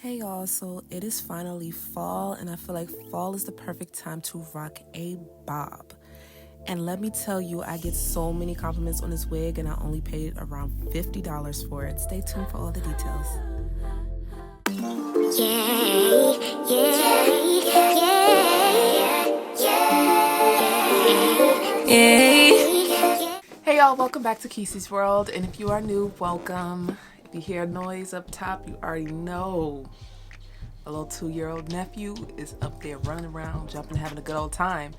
Hey y'all, so it is finally fall and I feel like fall is the perfect time to rock a bob. And let me tell you, I get so many compliments on this wig and I only paid around $50 for it. Stay tuned for all the details. Hey y'all, welcome back to Keezy's World, and if you are new, welcome. If you hear a noise up top, you already know a little 2-year-old nephew is up there running around, jumping, having a good old time.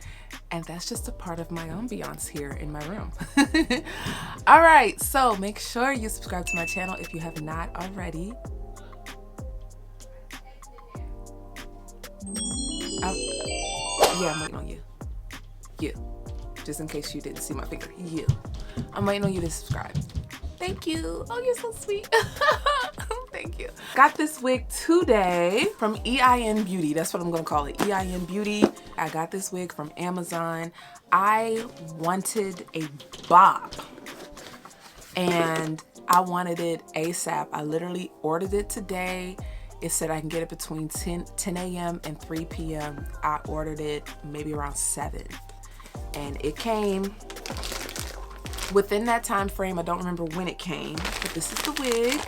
And that's just a part of my ambiance here in my room. All right, so make sure you subscribe to my channel if you have not already. Yeah, I'm waiting on you. You. Just in case you didn't see my finger. You. I'm waiting on you to subscribe. Thank you. Oh, you're so sweet. Thank you. Got this wig today from EIN Beauty. That's what I'm gonna call it, EIN Beauty. I got this wig from Amazon. I wanted a bob and I wanted it ASAP. I literally ordered it today. It said I can get it between 10 a.m. and 3 p.m. I ordered it maybe around 7 and it came within that time frame. I don't remember when it came, but this is the wig.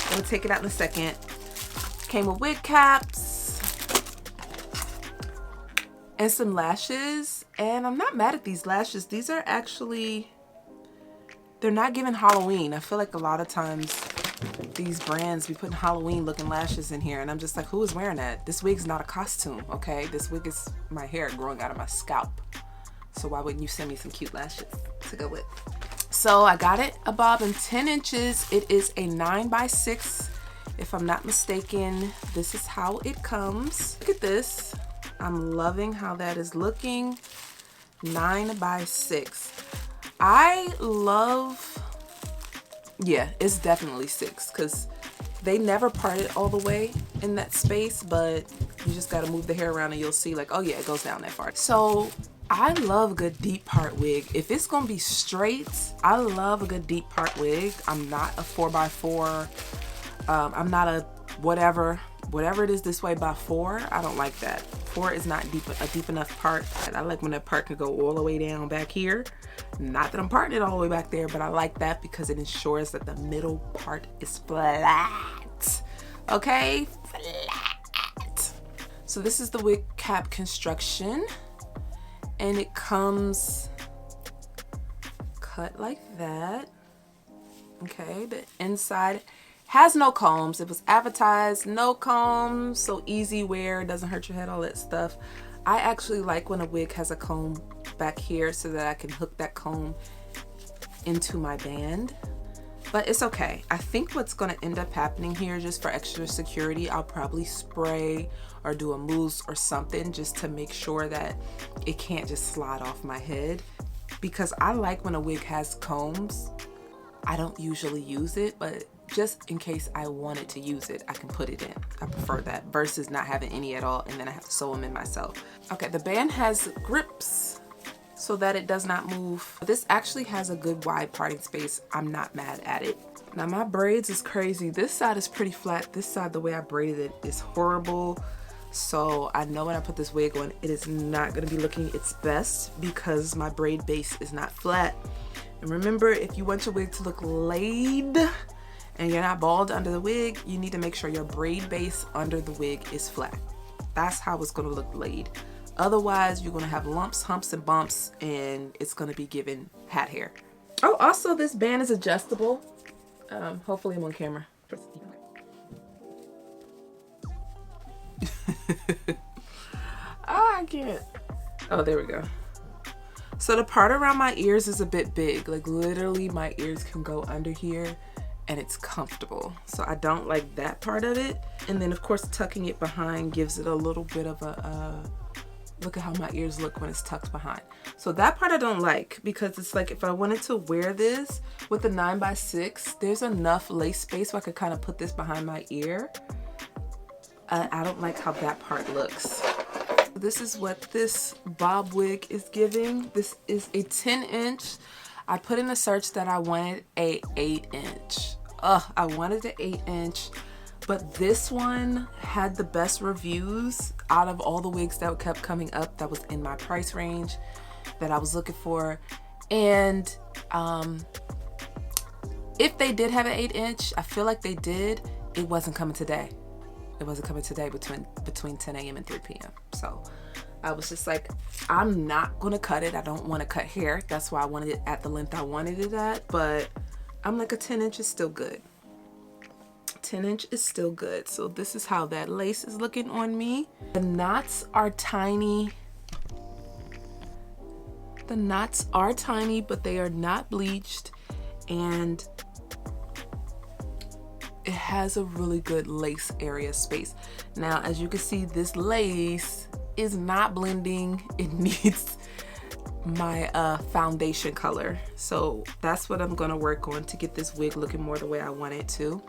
I'm gonna take it out in a second. Came with wig caps and some lashes, and I'm not mad at these lashes. These are actually, they're not giving Halloween. I feel like a lot of times these brands be putting Halloween looking lashes in here, and I'm just like, who is wearing that? This wig's not a costume, okay? This wig is my hair growing out of my scalp. So why wouldn't you send me some cute lashes to go with? So I got it a bob in 10 inches. It is a 9x6, if I'm not mistaken. This is how it comes. Look at this. I'm loving how that is looking. 9x6. I love, yeah, it's definitely 6 because they never parted all the way in that space, but you just got to move the hair around and you'll see like, oh yeah, it goes down that far. So I love a good deep part wig. If it's gonna be straight, I love a good deep part wig. I'm not a 4x4. I'm not a whatever it is this way by 4. I don't like that. 4 is not a deep enough part. I like when that part can go all the way down back here. Not that I'm parting it all the way back there, but I like that because it ensures that the middle part is flat. Okay, flat. So this is the wig cap construction. And it comes cut like that. Okay, the inside has no combs. It was advertised, no combs, so easy wear, doesn't hurt your head, all that stuff. I actually like when a wig has a comb back here so that I can hook that comb into my band. But it's okay. I think what's gonna end up happening here, just for extra security, I'll probably spray or do a mousse or something just to make sure that it can't just slide off my head. Because I like when a wig has combs. I don't usually use it, but just in case I wanted to use it, I can put it in. I prefer that versus not having any at all and then I have to sew them in myself. Okay, the band has grips so that it does not move. This actually has a good wide parting space. I'm not mad at it. Now my braids is crazy. This side is pretty flat. This side, the way I braided it is horrible. So I know when I put this wig on, it is not gonna be looking its best because my braid base is not flat. And remember, if you want your wig to look laid and you're not bald under the wig, you need to make sure your braid base under the wig is flat. That's how it's gonna look laid. Otherwise, you're gonna have lumps, humps, and bumps, and it's gonna be giving hat hair. Oh, also this band is adjustable. Hopefully I'm on camera. Oh, I can't. Oh, there we go. So the part around my ears is a bit big. Like literally my ears can go under here and it's comfortable. So I don't like that part of it. And then of course tucking it behind gives it a little bit of a, look at how my ears look when it's tucked behind. So that part I don't like because it's like if I wanted to wear this with the 9x6, there's enough lace space where I could kind of put this behind my ear. I don't like how that part looks. This is what this bob wig is giving. This is a 10 inch. I put in a search that I wanted a 8 inch. I wanted an 8 inch, but this one had the best reviews out of all the wigs that kept coming up that was in my price range that I was looking for. And if they did have an 8-inch, I feel like they did, it wasn't coming today. It wasn't coming today between 10 a.m. and 3 p.m. So I was just like, I'm not gonna cut it. I don't want to cut hair. That's why I wanted it at the length I wanted it at. But I'm like, a 10-inch is still good. 10-inch is still good. So this is how that lace is looking on me. The knots are tiny. The knots are tiny, but they are not bleached. And it has a really good lace area space. Now, as you can see, this lace is not blending. It needs my foundation color. So that's what I'm gonna work on to get this wig looking more the way I want it to.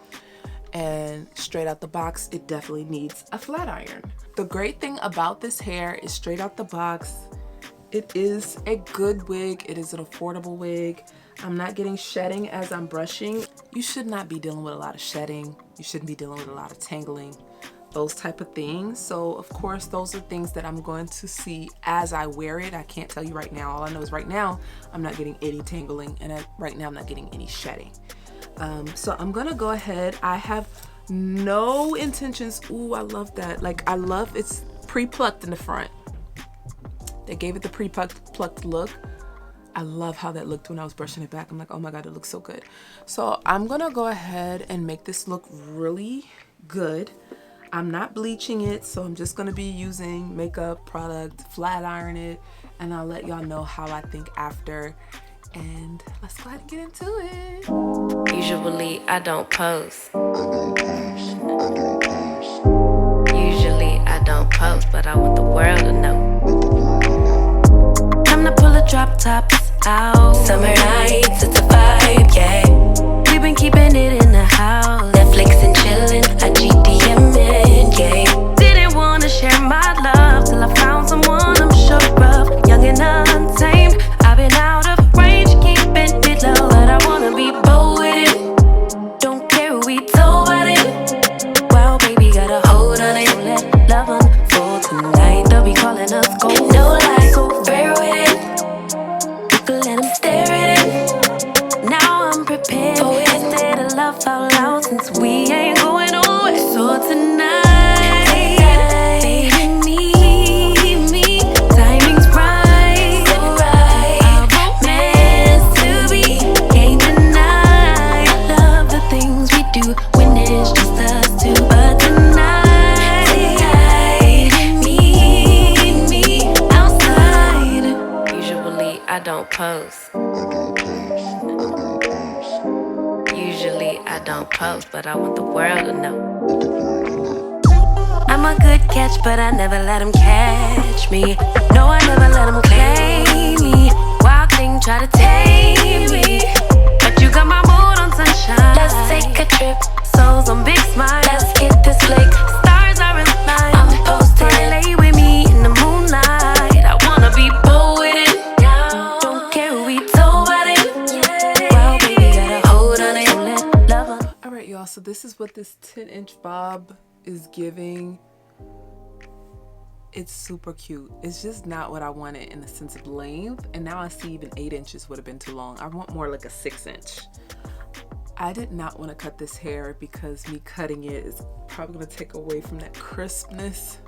And straight out the box, it definitely needs a flat iron. The great thing about this hair is straight out the box, it is a good wig. It is an affordable wig. I'm not getting shedding as I'm brushing. You should not be dealing with a lot of shedding. You shouldn't be dealing with a lot of tangling, those type of things. So of course, those are things that I'm going to see as I wear it. I can't tell you right now. All I know is right now, I'm not getting any tangling, and right now I'm not getting any shedding. So I'm gonna go ahead. I have no intentions. Ooh, I love that. Like, I love it's pre-plucked in the front. They gave it the pre-plucked look. I love how that looked when I was brushing it back. I'm like, oh my God, it looks so good. So I'm gonna go ahead and make this look really good. I'm not bleaching it, so I'm just gonna be using makeup product, flat iron it, and I'll let y'all know how I think after. And let's go ahead and get into it. Usually I don't post. Usually I don't post, but I want the world to know. Time to pull the drop tops out. Summer nights, it's a vibe, yeah. We've been keeping it in the house. Netflix and chillin', I GDM'in', yeah. Didn't wanna share my love till I found someone I'm sure of. Young and untamed, I've been out of range, keeping it low, but I wanna be bold with it. Don't care who we told about it. Wow, baby, got a hold on it. Don't let love unfold tonight. They'll be calling us gold. No lies, so fair with it. You can let them stare at it. Now I'm prepared. Oh, instead of love out loud, since we ain't going nowhere. So tonight, post. Usually I don't post, but I want the world to know. I'm a good catch, but I never let them catch me. No, I never let them claim me. Wild thing try to tame me, but you got my mood on sunshine. Let's take a trip, souls on big smile. Let's hit this lake, stars are in line. I'm posted, lay with me in the moonlight. I wanna be bold with it. So this is what this 10-inch bob is giving. It's super cute. It's just not what I wanted in the sense of length, and now I see even 8 inches would have been too long. I want more like a 6-inch. I did not want to cut this hair because me cutting it is probably going to take away from that crispness,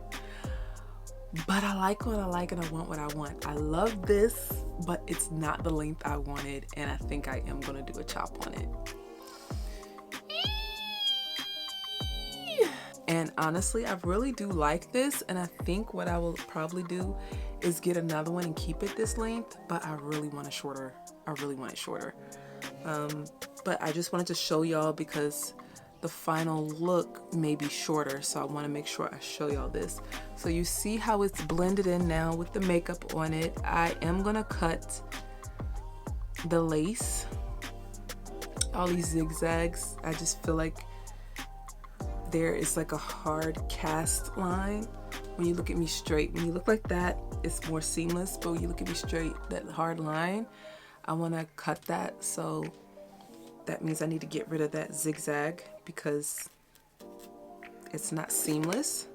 but I like what I like and I want what I want. I love this, but it's not the length I wanted, and I think I am going to do a chop on it. And honestly, I really do like this, and I think what I will probably do is get another one and keep it this length, but I really want it shorter. I really want it shorter. But I just wanted to show y'all because the final look may be shorter, so I want to make sure I show y'all this. So you see how it's blended in now with the makeup on it. I am gonna cut the lace, all these zigzags. I just feel like there is like a hard cast line. When you look at me straight, when you look like that, it's more seamless, but when you look at me straight, that hard line, I want to cut that. So that means I need to get rid of that zigzag because It's not seamless.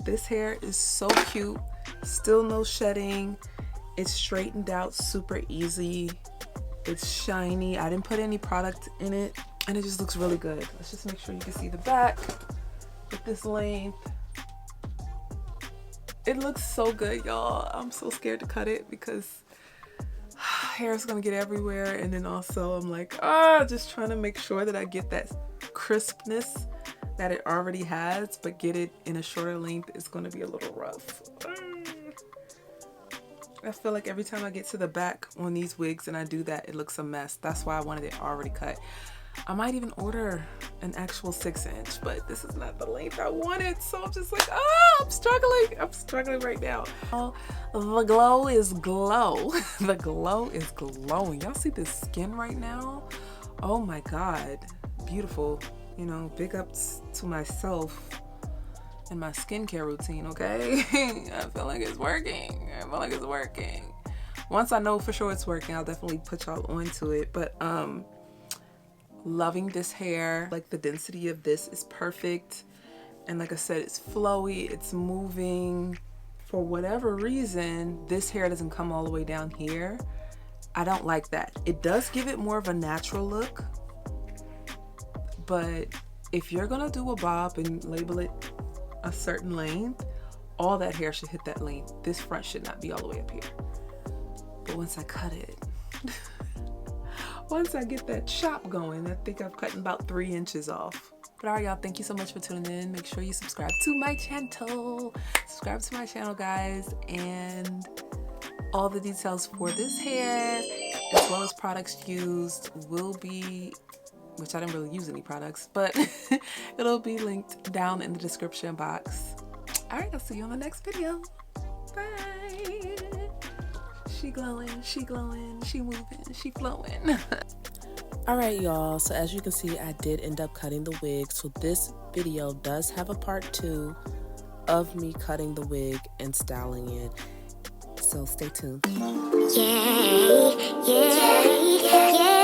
This hair is so cute. Still no shedding. It's straightened out super easy. It's shiny. I didn't put any product in it, and it just looks really good. Let's just make sure you can see the back with this length. It looks so good, y'all. I'm so scared to cut it because hair is gonna get everywhere, and then also I'm like, just trying to make sure that I get that crispness that it already has, but get it in a shorter length is gonna be a little rough. I feel like every time I get to the back on these wigs and I do that, it looks a mess. That's why I wanted it already cut. I might even order an actual 6-inch, but this is not the length I wanted. So I'm just like, I'm struggling. I'm struggling right now. Oh, the glow is glow. The glow is glowing. Y'all see this skin right now? Oh my God, beautiful. You know, big ups to myself and my skincare routine, okay? I feel like it's working. I feel like it's working. Once I know for sure it's working, I'll definitely put y'all onto it. But loving this hair. Like, the density of this is perfect. And like I said, it's flowy, it's moving. For whatever reason, this hair doesn't come all the way down here. I don't like that. It does give it more of a natural look. But if you're gonna do a bob and label it a certain length, all that hair should hit that length. This front should not be all the way up here. But once I cut it, once I get that chop going, I think I've cut about 3 inches off. But all right, y'all, thank you so much for tuning in. Make sure you subscribe to my channel. Subscribe to my channel, guys. And all the details for this hair, as well as products used, will be, which I didn't really use any products, but it'll be linked down in the description box. All right, I'll see you on the next video. Bye. She glowing, she glowing, she moving, she flowing. All right, y'all, so as you can see, I did end up cutting the wig. So this video does have a part 2 of me cutting the wig and styling it. So stay tuned. Yeah, yeah, yeah.